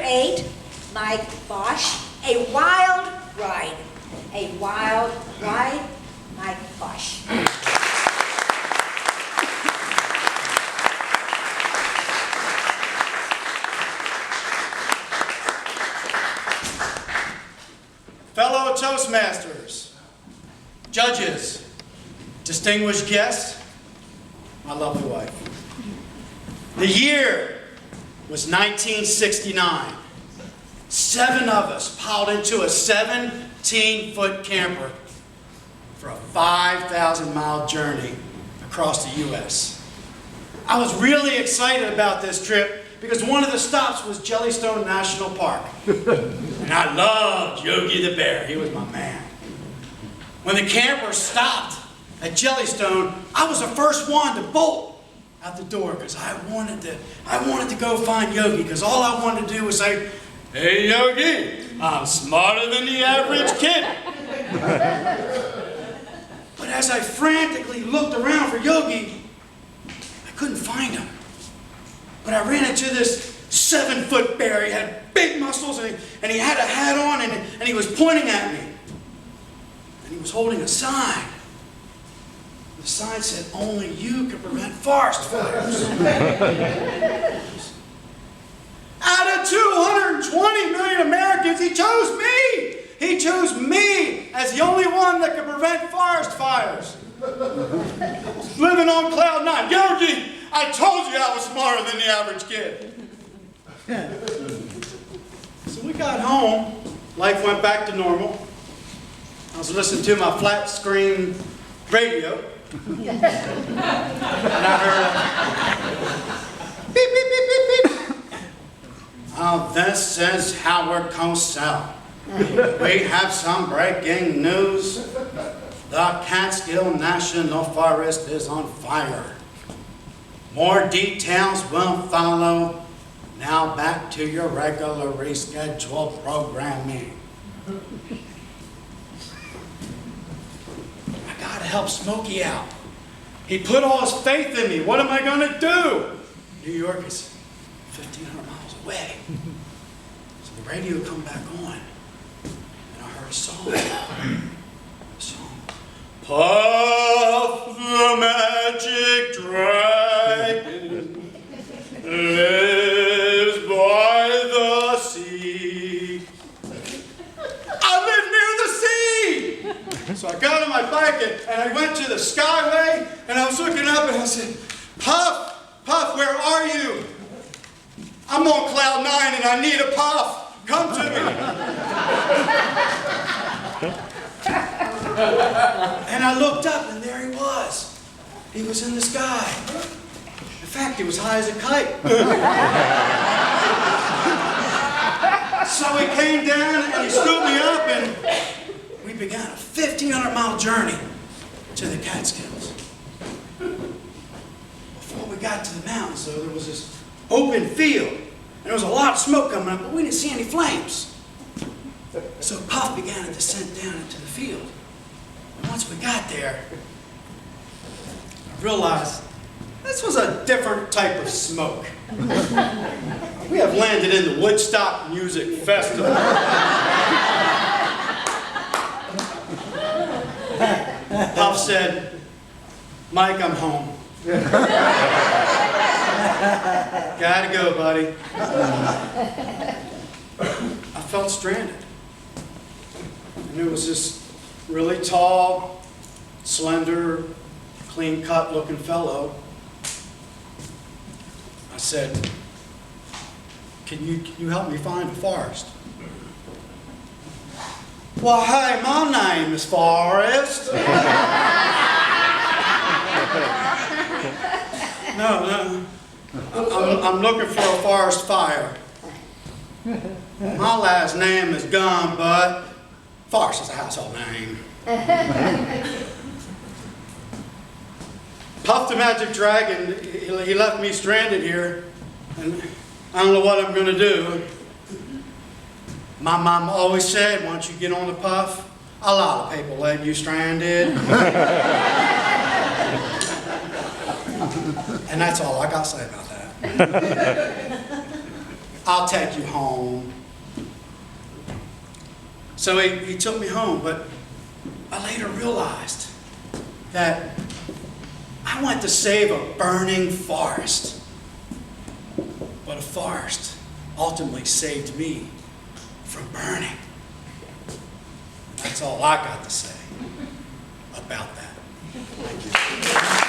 8, Mike Bosch, A Wild Ride. A Wild Ride, Mike Bosch. Fellow Toastmasters, judges, distinguished guests, my lovely wife. The year was 1969. 7 of us piled into a 17-foot camper for a 5,000-mile journey across the U.S. I was really excited about this trip because one of the stops was Jellystone National Park. And I loved Yogi the Bear. He was my man. When the camper stopped at Jellystone, I was the first one to bolt out the door because I wanted to go find Yogi, because all I wanted to do was say, "Hey Yogi, I'm smarter than the average kid." But as I frantically looked around for Yogi, I couldn't find him. But I ran into this 7-foot bear. He had big muscles and he had a hat on and he was pointing at me. And he was holding a sign. The sign said, "Only you can prevent forest fires." Out of 220 million Americans, he chose me. He chose me as the only one that could prevent forest fires. Living on cloud 9. Yogi, I told you I was smarter than the average kid. So we got home. Life went back to normal. I was listening to my flat screen radio. And I heard beep, beep, beep, beep, beep. Oh, this is Howard Cosell. We have some breaking news. The Catskill National Forest is on fire. More details will follow. Now back to your regularly scheduled programming. I gotta help Smokey out. He put all his faith in me. What am I gonna do? New York is 1,500 miles away. So the radio come back on, and I heard a song. Puff the magic dragon lives by the sea. I live near the sea! So I got on my bike and I went to the skyway and I was looking up and I said, "Puff, Puff, where are you? I'm on cloud 9 and I need a puff. Come to me." And I looked up and there he was. He was in the sky. In fact, he was high as a kite. So he came down and he scooped me up and we began a 1,500-mile journey to the Catskills. Before we got to the mountains, though, there was this open field. And there was a lot of smoke coming up, but we didn't see any flames. So Puff began to descend down into the field. And once we got there, I realized this was a different type of smoke. We have landed in the Woodstock Music Festival. Puff said, "Mike, I'm home." Gotta go, buddy. I felt stranded. And there was this really tall, slender, clean-cut looking fellow. I said, can you help me find a forest?" "Well, hi, my name is Forrest." No, I'm looking for a forest fire. My last name is Gum, but Forrest is a household name. Puff the Magic Dragon, he left me stranded here, and I don't know what I'm going to do. My mom always said, once you get on the Puff, a lot of people let you stranded. And that's all I got to say about that. I'll take you home. So he took me home, but I later realized that I went to save a burning forest. But a forest ultimately saved me from burning. That's all I got to say about that. Thank you.